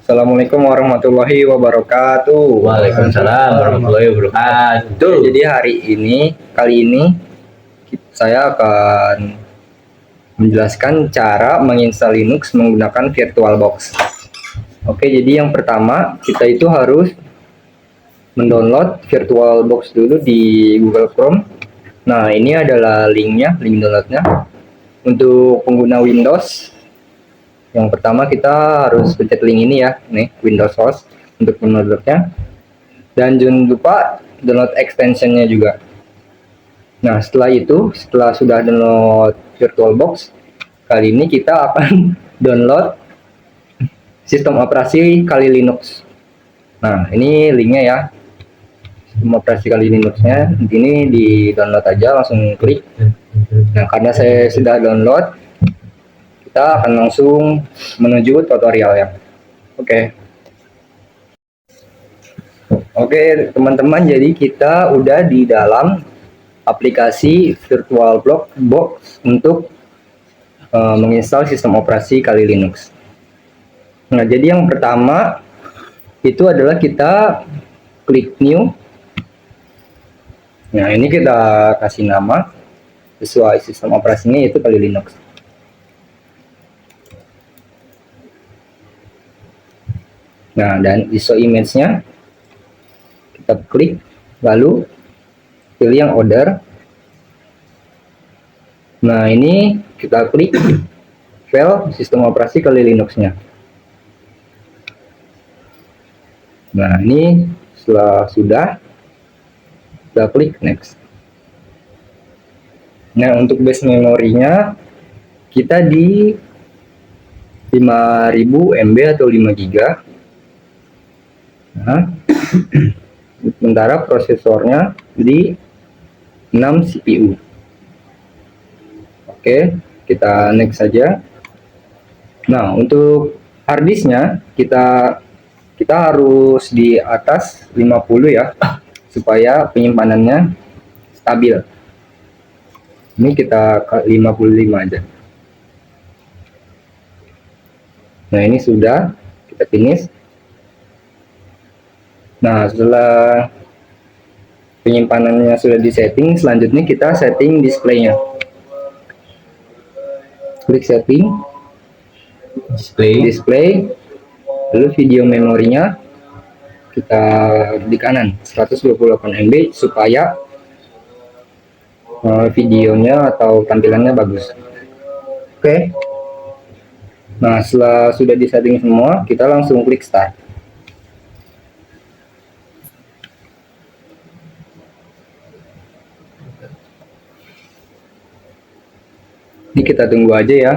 Assalamualaikum warahmatullahi wabarakatuh. Waalaikumsalam warahmatullahi wabarakatuh. Jadi kali ini saya akan menjelaskan cara menginstal Linux menggunakan VirtualBox. Oke, jadi yang pertama kita itu harus mendownload VirtualBox dulu di Google Chrome. Nah, ini adalah link downloadnya. Untuk pengguna Windows, yang pertama kita harus pencet link ini ya, nih Windows Host untuk downloadnya. Dan jangan lupa download extensionnya juga. Nah, setelah sudah download VirtualBox, kali ini kita akan download sistem operasi Kali Linux. Nah, ini linknya ya, sistem operasi Kali Linuxnya. Ini di download aja, langsung klik. Nah, karena saya sudah download, kita akan langsung menuju tutorial ya. Oke teman-teman, jadi kita udah di dalam aplikasi VirtualBox untuk menginstal sistem operasi Kali Linux. Nah, jadi yang pertama itu adalah kita klik new. Nah, ini kita kasih nama sesuai sistem operasinya, yaitu Kali Linux. Nah, dan ISO image-nya kita klik, lalu pilih yang order. Nah, ini kita klik file sistem operasi Kali Linux-nya. Nah, ini sudah kita klik next. Nah, untuk base memorinya kita di 5000 MB atau 5 GB. Nah, sementara prosesornya di 6 CPU. Oke, kita next saja. Nah, untuk harddisknya kita harus di atas 50 ya, supaya penyimpanannya stabil. Ini kita ke 55 aja. Nah, ini sudah kita finish. Nah, setelah penyimpanannya sudah disetting, selanjutnya kita setting displaynya. Klik setting, display, lalu video memorinya kita di kanan 128 MB supaya videonya atau tampilannya bagus. Oke. Nah, setelah sudah disetting semua, kita langsung klik start. Ini kita tunggu aja ya.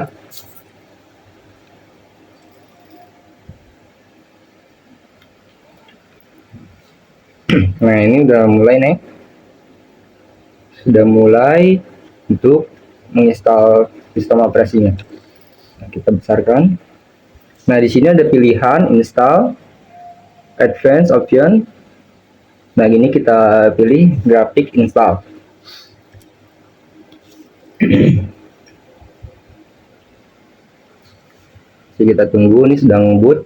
Nah, ini udah mulai nih. Sudah mulai untuk menginstal sistem operasinya. Nah, kita besarkan. Nah, di sini ada pilihan install, advanced option. Nah, ini kita pilih graphic install. Jadi kita tunggu, ini sedang boot.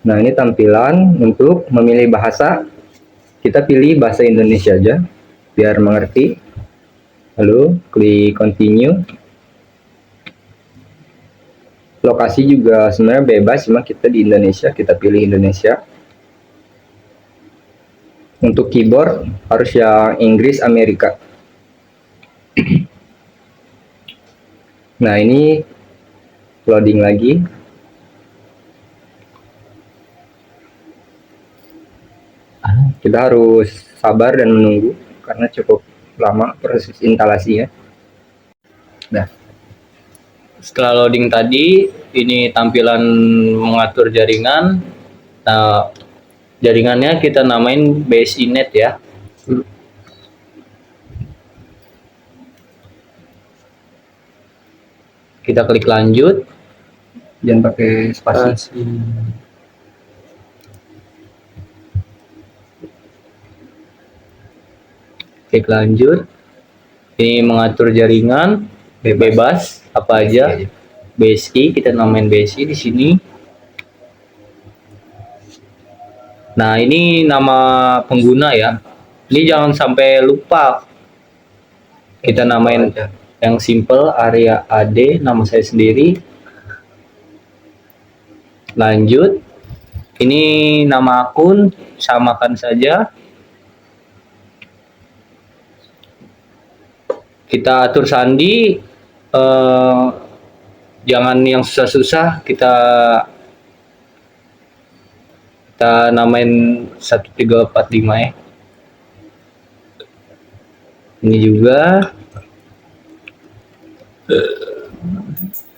Nah, ini tampilan untuk memilih bahasa. Kita pilih bahasa Indonesia aja biar mengerti. Lalu klik continue. Lokasi juga sebenarnya bebas, cuma kita di Indonesia, kita pilih Indonesia. Untuk keyboard harus yang Inggris Amerika. Nah, ini loading lagi. Kita harus sabar dan menunggu karena cukup lama proses instalasi ya. Nah, Setelah loading tadi, ini tampilan mengatur jaringan. Nah, jaringannya kita namain BSINet ya. Kita klik lanjut. jangan pakai spasi. Klik lanjut. Ini mengatur jaringan bebas apa aja. BSI, kita namain BSI di sini. Nah, ini nama pengguna ya. Ini jangan sampai lupa. Kita namain yang simple area AD, nama saya sendiri. Lanjut. Ini nama akun, samakan saja. Kita atur sandi, jangan yang susah-susah, kita namain 1345 ya. Ini juga.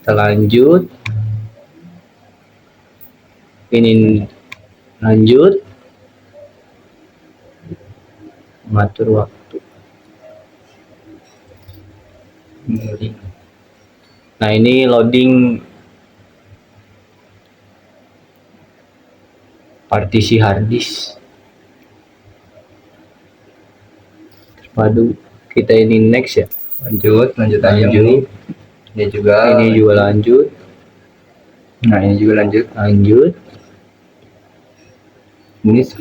Kita lanjut. Ini lanjut. Mengatur waktu. Nah, ini loading partisi harddisk. Waduh, kita ini next ya. Lanjut aja. Lanjut. Ini juga lanjut. Nah, ini juga lanjut.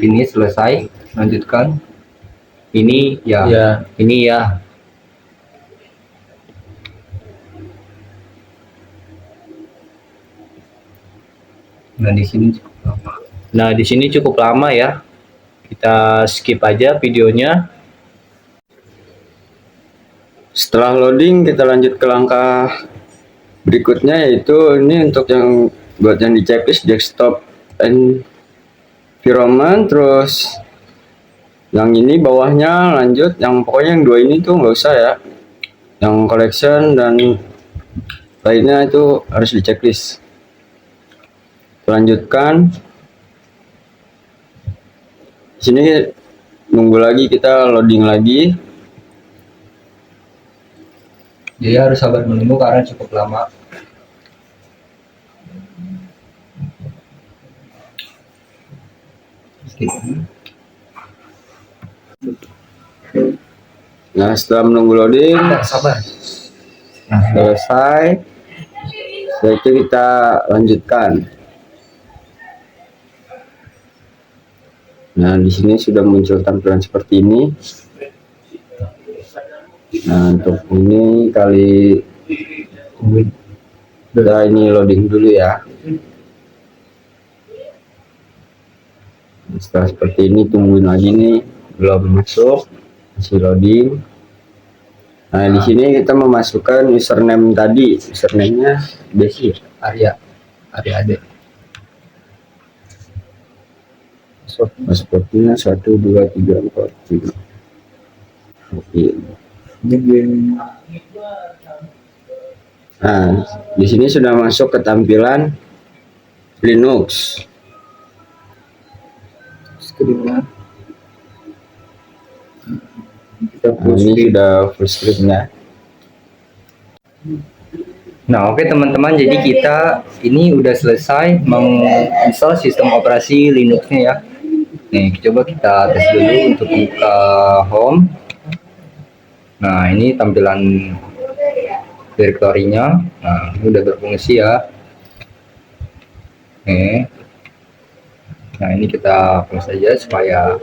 Ini selesai. Lanjutkan. Ini Ya. Ini ya. Nah, di sini cukup lama. Nah, di sini cukup lama ya. Kita skip aja videonya. Setelah loading, kita lanjut ke langkah berikutnya, yaitu ini untuk yang buat yang di checklist desktop environment. Terus yang ini bawahnya lanjut, yang pokoknya yang dua ini tuh nggak usah ya, yang collection dan lainnya itu harus di checklist. Lanjutkan. Di sini nunggu lagi, kita loading lagi. Jadi harus sabar menunggu karena cukup lama. Nah, setelah menunggu loading, Sabar. selesai. Setelah itu kita lanjutkan. Nah, di sini sudah muncul tampilan seperti ini. Nah, untuk ini kali udah ini loading dulu ya. Setelah seperti ini tungguin lagi nih, belum masuk, masih loading. Nah, di sini kita memasukkan username tadi, username-nya Besi. Area AD. Passwordnya 1 2 3 4 5. Oke. Nah, di sini sudah masuk ke tampilan Linux. Screen-nya. Nah, ini sudah full screen-nya. Nah, oke teman-teman, jadi kita ini udah selesai menginstal sistem operasi Linux-nya ya. Nih, coba kita tes dulu untuk buka home. Nah, ini tampilan direktorinya. Nah, ini udah berfungsi ya. Nih. Nah, ini kita close saja supaya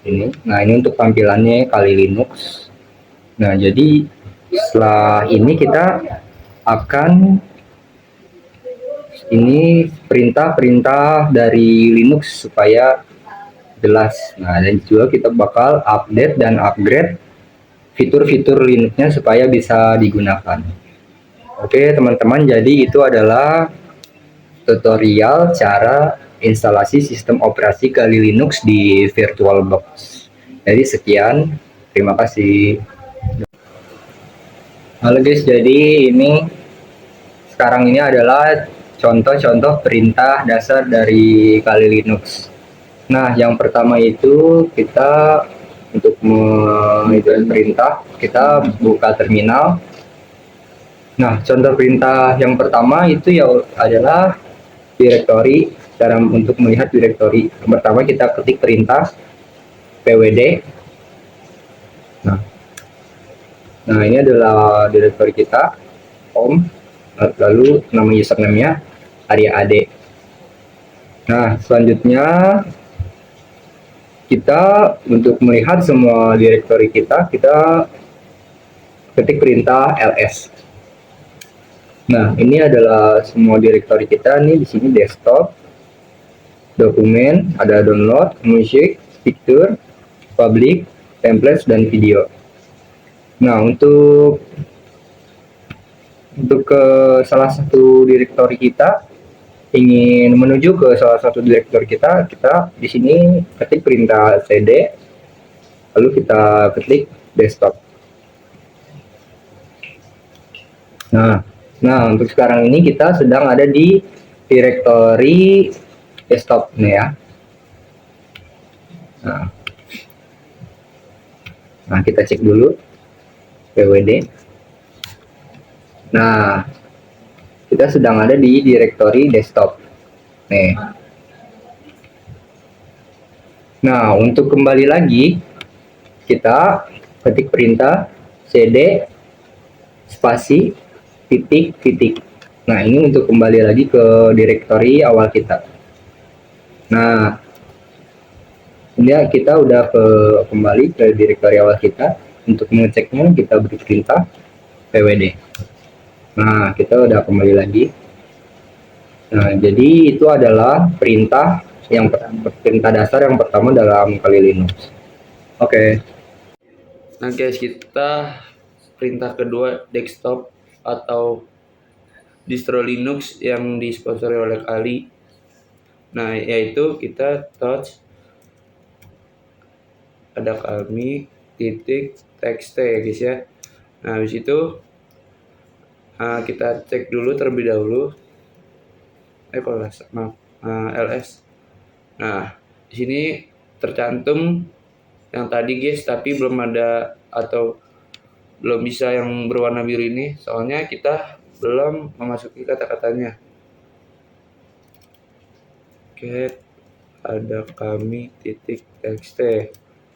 ini. Nah, ini untuk tampilannya kali Linux. Nah, jadi setelah ini kita akan ini perintah-perintah dari Linux supaya jelas. Nah, dan juga kita bakal update dan upgrade fitur-fitur Linux-nya supaya bisa digunakan. Oke, teman-teman, jadi itu adalah tutorial cara instalasi sistem operasi kali Linux di VirtualBox. Jadi sekian, terima kasih. Halo guys, jadi ini sekarang ini adalah contoh-contoh perintah dasar dari kali Linux. Nah, yang pertama itu kita untuk mengikuti perintah, kita buka terminal. Nah, contoh perintah yang pertama itu ya adalah directory. Cara untuk melihat directory, pertama kita ketik perintah pwd. Nah, ini adalah directory kita, home, lalu nama username-nya Arya AD. Nah, selanjutnya kita untuk melihat semua directory kita ketik perintah ls. Nah, ini adalah semua directory kita nih. Di sini desktop, dokumen, ada download, musik, picture, public, templates, dan video. Nah, untuk ke salah satu directory kita, ingin menuju ke salah satu directory kita di sini ketik perintah cd, lalu kita ketik desktop. Nah, untuk sekarang ini kita sedang ada di directory desktop nih ya. Nah, kita cek dulu pwd. Nah, kita sedang ada di directory desktop nih. Nah, untuk kembali lagi kita ketik perintah cd spasi titik. Nah, ini untuk kembali lagi ke directory awal kita. Nah, ini kita udah kembali ke directory awal kita. Untuk mengeceknya kita beri perintah pwd. Nah, kita udah kembali lagi. Nah, jadi itu adalah perintah dasar yang pertama dalam Kali Linux. Oke. Nah guys, kita perintah kedua desktop atau distro Linux yang disponsori oleh Kali. Nah, yaitu kita touch ada kami titik txt ya guys ya. Nah, habis itu kita cek dulu terlebih dahulu ls. Nah, di sini tercantum yang tadi guys, tapi belum ada atau belum bisa yang berwarna biru ini, soalnya kita belum memasuki kata-katanya. Oke, ada kami titik txt.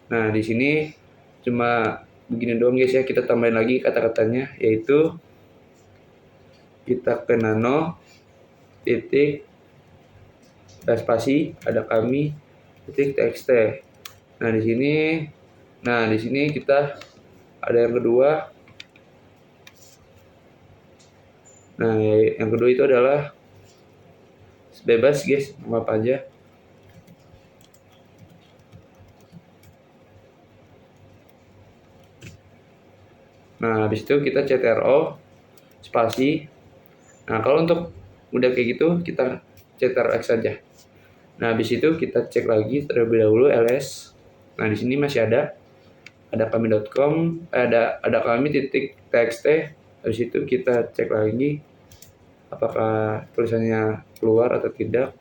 Nah, di sini cuma begini doang guys ya, kita tambahin lagi kata-katanya, yaitu kita ke nano titik spasi ada kami titik txt. Nah, di sini kita ada yang kedua. Nah, yang kedua itu adalah bebas guys, mau apa aja. Nah, habis itu kita ctrl spasi. Nah, kalau untuk udah kayak gitu kita ctrl x saja. Nah, habis itu kita cek lagi terlebih dahulu ls. Nah, di sini masih ada kami.com, ada kami titik txt. Habis itu kita cek lagi apakah tulisannya keluar atau tidak.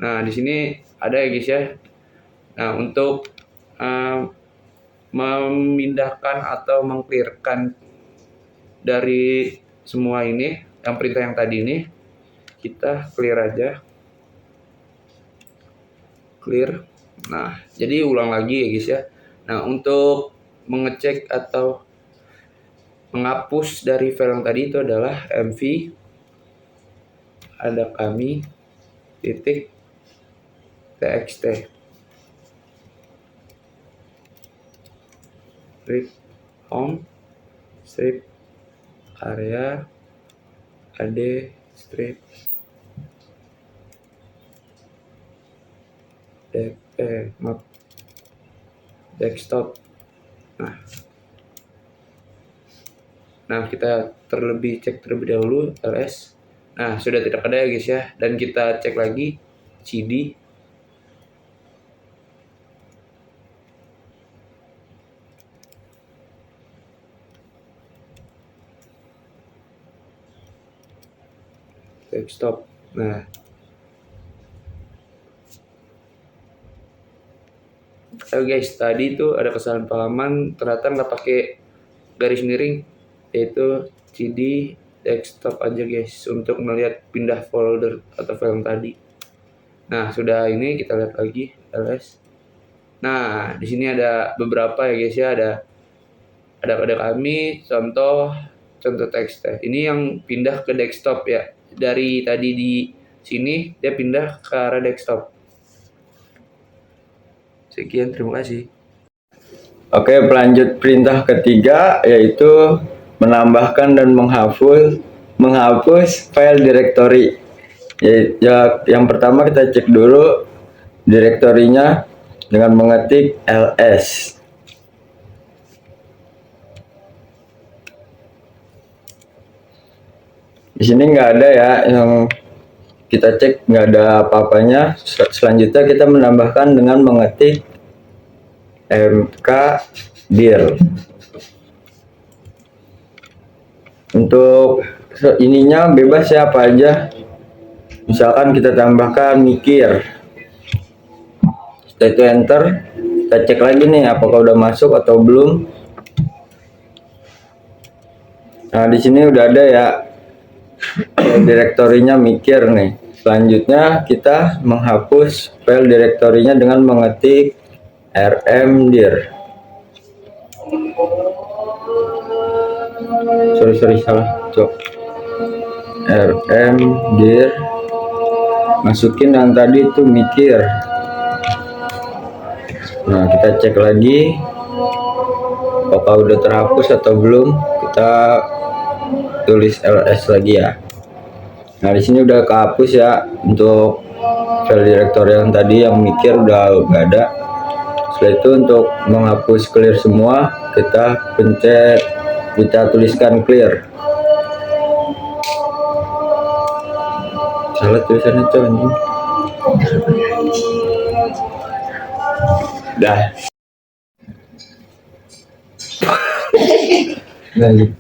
Nah, di sini ada ya guys ya. Nah, untuk memindahkan atau mengclearkan dari semua ini, yang perintah yang tadi ini, kita clear aja. Clear. Nah, jadi ulang lagi ya guys ya. Nah, untuk mengecek atau menghapus dari file yang tadi itu adalah mv ada kami titik txt. Strip home strip area ad strip desktop. Nah, kita cek terlebih dahulu ls. Nah, sudah tidak ada ya guys ya, dan kita cek lagi cd. Desktop. Nah, guys, tadi itu ada kesalahpahaman, ternyata nggak pakai garis miring, yaitu cd desktop aja guys untuk melihat pindah folder atau file tadi. Nah, sudah ini kita lihat lagi ls. Nah, di sini ada beberapa ya guys ya, ada pada kami contoh teks teh. Ini yang pindah ke desktop ya. Dari tadi di sini dia pindah ke arah desktop. Sekian, terima kasih. Oke, pelanjut perintah ketiga yaitu menambahkan dan menghapus file directory. Yang pertama kita cek dulu direktorinya dengan mengetik ls. Di sini nggak ada ya, yang kita cek nggak ada apa-apanya. Selanjutnya kita menambahkan dengan mengetik mkdir. Untuk ininya bebas ya, apa aja. Misalkan kita tambahkan mikir. Setelah itu enter, kita cek lagi nih apakah udah masuk atau belum. Nah, di sini udah ada ya direktorinya mikir nih. Selanjutnya kita menghapus file direktorinya dengan mengetik rmdir. Sorry salah, cok. rmdir, masukin yang tadi itu mikir. Nah, kita cek lagi apakah udah terhapus atau belum. Kita tulis ls lagi ya. Nah, di sini udah kehapus ya untuk file directory yang tadi yang mikir udah nggak ada. Setelah itu untuk menghapus clear semua, kita pencet, kita tuliskan clear. Salah tulisannya tuh anjing. Dah. Lanjut.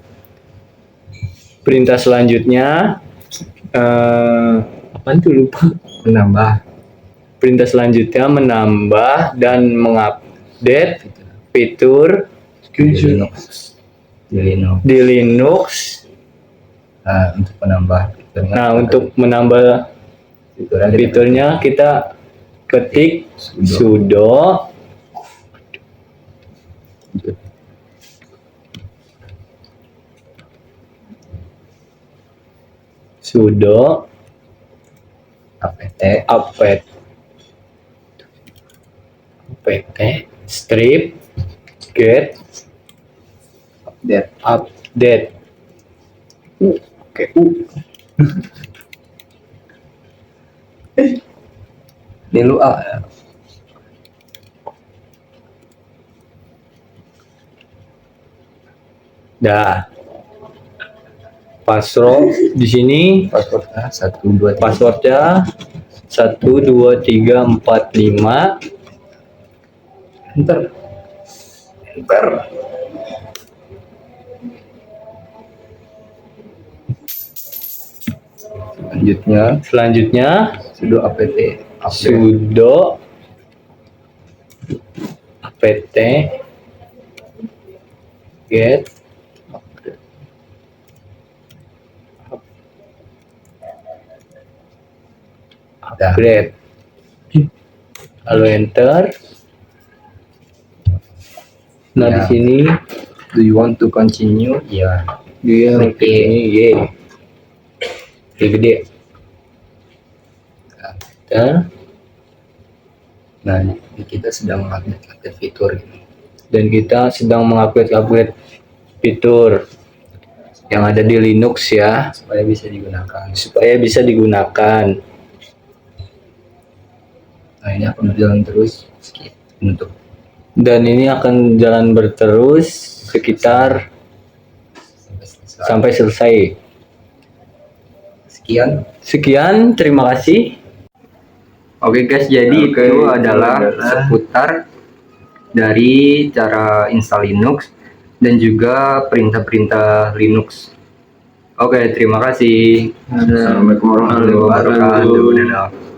Perintah selanjutnya apa tuh lupa. Menambah. Perintah selanjutnya menambah dan mengupdate fitur Di Linux. di Linux. Nah, untuk menambah fiturnya. Nah, untuk menambah fiturnya kita ketik sudo apt strip get update. Oke. Delu Dah. Password di sini passwordnya 1 2 3. passwordnya 1 2 3 4 5. Enter. Selanjutnya sudo apt sudo apt get upgrade. Lalu enter. Nah, Ya. di sini do you want to continue? Ya. dia Oke. ini Y. Gede. Ya. Nah, kita sedang mengupdate fitur gitu. Dan kita sedang mengupgrade fitur yang ada di Linux ya, supaya bisa digunakan. Nah, ini akan berjalan terus untuk Dan ini akan jalan berterus sekitar sampai selesai. Sekian, terima kasih. Oke guys, jadi itu adalah seputar dari cara install Linux dan juga perintah-perintah Linux. Oke, terima kasih. Assalamualaikum warahmatullahi wabarakatuh. Dadah.